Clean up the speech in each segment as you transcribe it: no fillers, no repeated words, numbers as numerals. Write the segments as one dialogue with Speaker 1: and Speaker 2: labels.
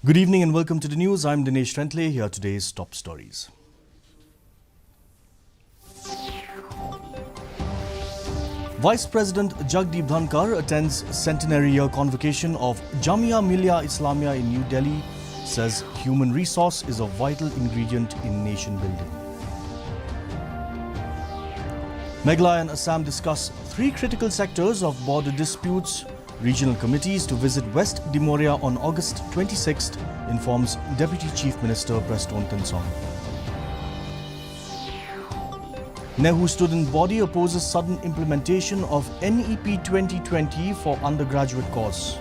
Speaker 1: Good evening and welcome to the news. I'm Dinesh Trentle. Here are today's top stories. Vice President Jagdeep Dhankar attends centenary year convocation of Jamia Millia Islamia in New Delhi, says human resource is a vital ingredient in nation building. Meghalaya and Assam discuss three critical sectors of border disputes. Regional committees to visit West Dimoria on August 26th, informs Deputy Chief Minister Preston Tinsong. Nehru student body opposes sudden implementation of NEP 2020 for undergraduate course.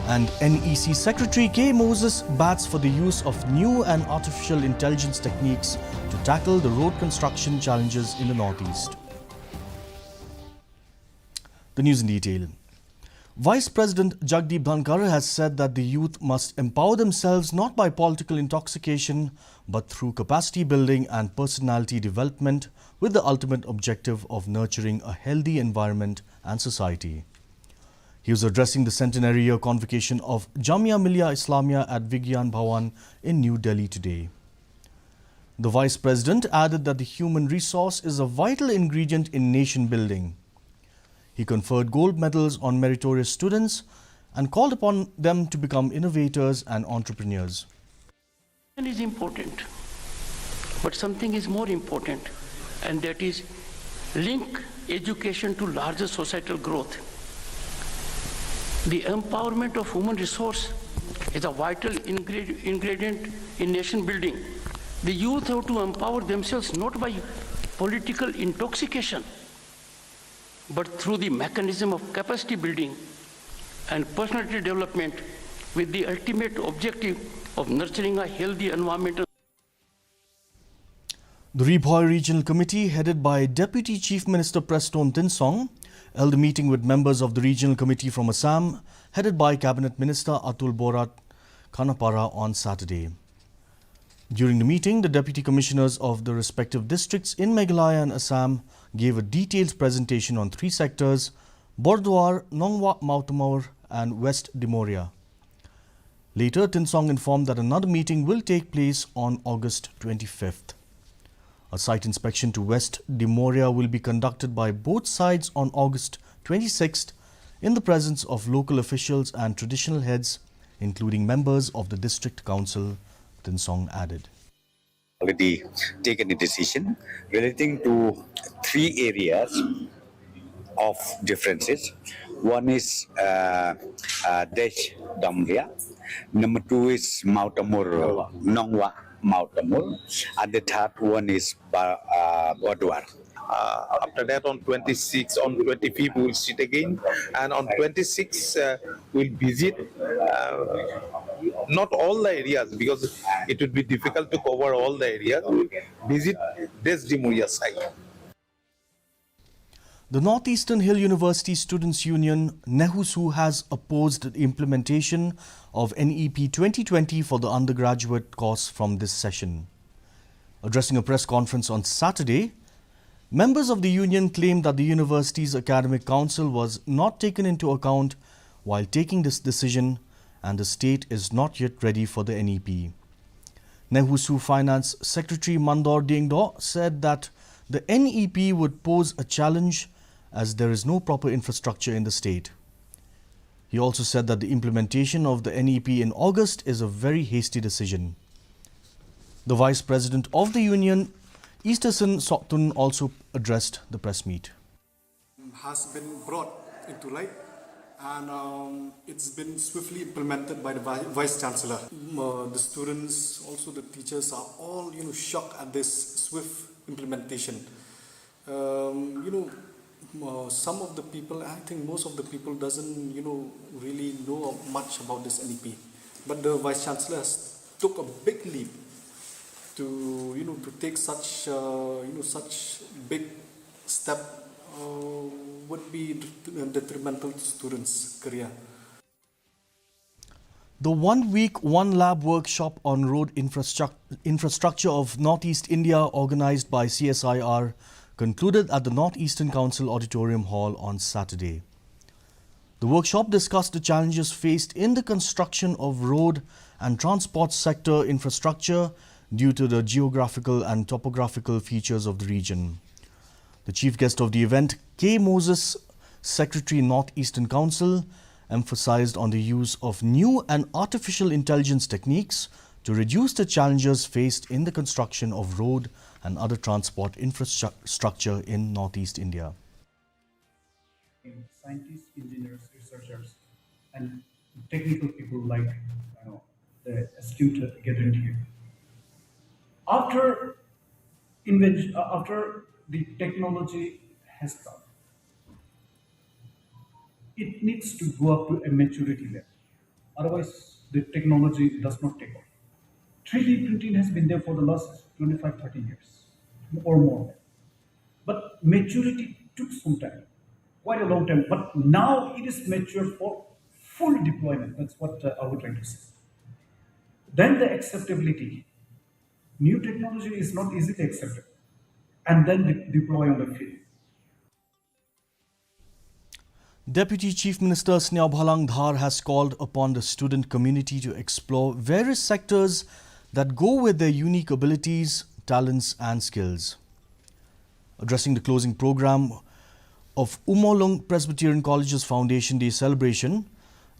Speaker 1: And NEC Secretary K. Moses bats for the use of new and artificial intelligence techniques to tackle the road construction challenges in the Northeast. The news in detail. Vice President Jagdeep Dhankar has said that the youth must empower themselves not by political intoxication but through capacity building and personality development with the ultimate objective of nurturing a healthy environment and society. He was addressing the centenary year convocation of Jamia Millia Islamia at Vigyan Bhawan in New Delhi today. The Vice President added that the human resource is a vital ingredient in nation building. He conferred gold medals on meritorious students and called upon them to become innovators and entrepreneurs.
Speaker 2: It is important, but something is more important, and that is link education to larger societal growth. The empowerment of human resource is a vital ingredient in nation building. The youth have to empower themselves not by political intoxication, but through the mechanism of capacity building and personality development with the ultimate objective of nurturing a healthy environment.
Speaker 1: The Ribhoi Regional Committee, headed by Deputy Chief Minister Preston Tinsong, held a meeting with members of the Regional Committee from Assam, headed by Cabinet Minister Atul Borat Khanapara on Saturday. During the meeting, the Deputy Commissioners of the respective districts in Meghalaya and Assam gave a detailed presentation on three sectors: Bordwar, Nongwa Mautamor and West Dimoria. Later, Tinsong informed that another meeting will take place on August 25th. A site inspection to West Dimoria will be conducted by both sides on August 26th in the presence of local officials and traditional heads, including members of the district council, Tinsong added.
Speaker 3: Already taken a decision relating to three areas of differences. One is Desh Damria, number two is Mautamur, Nongwa Mautamur, and the third one is Bodwar.
Speaker 4: After that, on 26th, on 25th, we will sit again, and on 26th, we'll visit not all the areas because it would be difficult to cover all the areas. We'll visit Desdimoria site.
Speaker 1: The Northeastern Hill University Students' Union, NEHUSU, has opposed the implementation of NEP 2020 for the undergraduate course from this session. Addressing a press conference on Saturday, members of the union claimed that the university's academic council was not taken into account while taking this decision, and the state is not yet ready for the NEP. NEHUSU Finance Secretary Mandor Dingdo said that the NEP would pose a challenge as there is no proper infrastructure in the state. He also said that the implementation of the NEP in August is a very hasty decision. The Vice President of the union, Easterson Soktun, also addressed the press meet.
Speaker 5: Has been brought into light, and it's been swiftly implemented by the Vice Chancellor. The students, also the teachers, are all shocked at this swift implementation. Some of the people, I think most of the people doesn't really know much about this NEP, but the Vice Chancellor has took a big leap to take such such big step would be detrimental to students' career.
Speaker 1: The 1 week, 1 lab workshop on road infrastructure of Northeast India, organized by CSIR, concluded at the Northeastern Council Auditorium Hall on Saturday. The workshop discussed the challenges faced in the construction of road and transport sector infrastructure due to the geographical and topographical features of the region. The chief guest of the event, K. Moses, Secretary North-Eastern Council, emphasized on the use of new and artificial intelligence techniques to reduce the challenges faced in the construction of road and other transport infrastructure in Northeast India.
Speaker 6: Scientists, engineers, researchers, and technical people like the astute gathering here. After after the technology has come, it needs to go up to a maturity level. Otherwise, the technology does not take off. 3D printing has been there for the last 25, 30 years or more. But maturity took some time, quite a long time. But now it is mature for full deployment. That's what I would like to say. Then the acceptability. New technology is not easily accepted. And then deploy on the field.
Speaker 1: Deputy Chief Minister Sneha Bhalang Dhar has called upon the student community to explore various sectors that go with their unique abilities, talents and skills. Addressing the closing program of Umolung Presbyterian College's Foundation Day celebration,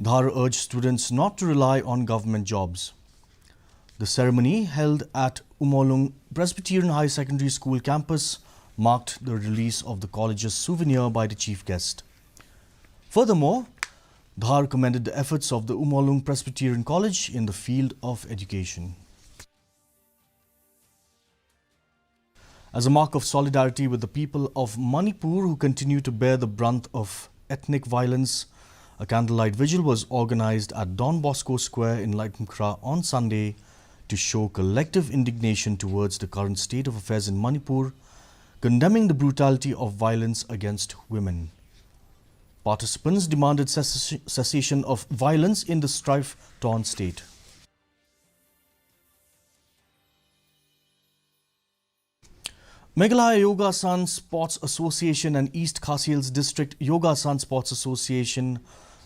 Speaker 1: Dhar urged students not to rely on government jobs. The ceremony, held at Umolung Presbyterian High Secondary School campus, marked the release of the college's souvenir by the chief guest. Furthermore, Dhar commended the efforts of the Umolung Presbyterian College in the field of education. As a mark of solidarity with the people of Manipur who continue to bear the brunt of ethnic violence, a candlelight vigil was organized at Don Bosco Square in Laitumkra on Sunday to show collective indignation towards the current state of affairs in Manipur, condemning the brutality of violence against women. Participants demanded cessation of violence in the strife-torn state. Meghalaya Yogasan Sports Association and East Khasiels District Yogasan Sports Association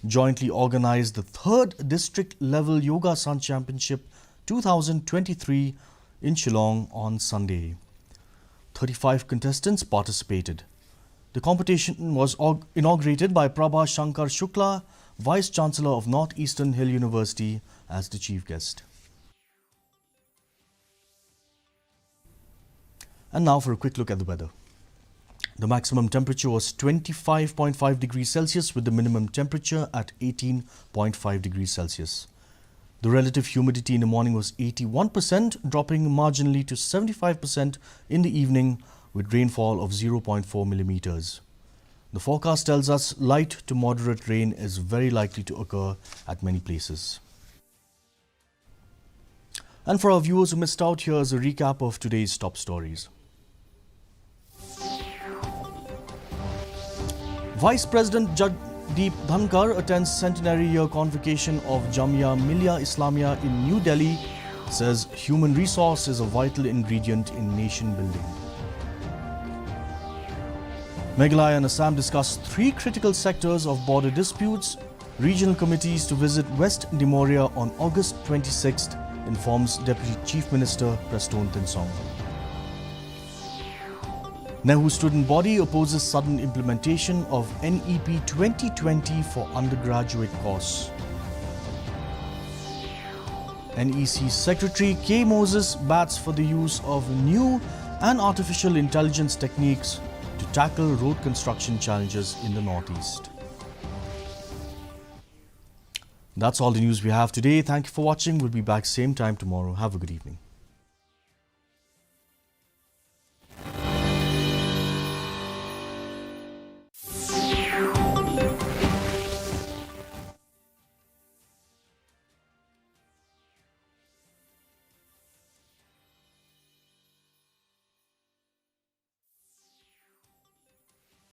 Speaker 1: jointly organized the 3rd District Level Yogasan Championship 2023 in Shillong on Sunday. 35 contestants participated. The competition was inaugurated by Prabha Shankar Shukla, Vice Chancellor of North-Eastern Hill University, as the chief guest. And now for a quick look at the weather. The maximum temperature was 25.5 degrees Celsius with the minimum temperature at 18.5 degrees Celsius. The relative humidity in the morning was 81%, dropping marginally to 75% in the evening with rainfall of 0.4 millimeters. The forecast tells us light to moderate rain is very likely to occur at many places. And for our viewers who missed out, here's a recap of today's top stories. Vice President Jagdeep Dhankar attends centenary year convocation of Jamia Millia Islamia in New Delhi, says human resource is a vital ingredient in nation building. Meghalaya and Assam discussed 3 critical sectors of border disputes. Regional committees to visit West Dimoria on August 26th, informs Deputy Chief Minister Preston Tinsong. Nehu student body opposes sudden implementation of NEP 2020 for undergraduate course. NEC Secretary K. Moses bats for the use of new and artificial intelligence techniques to tackle road construction challenges in the Northeast. That's all the news we have today. Thank you for watching. We'll be back same time tomorrow. Have a good evening.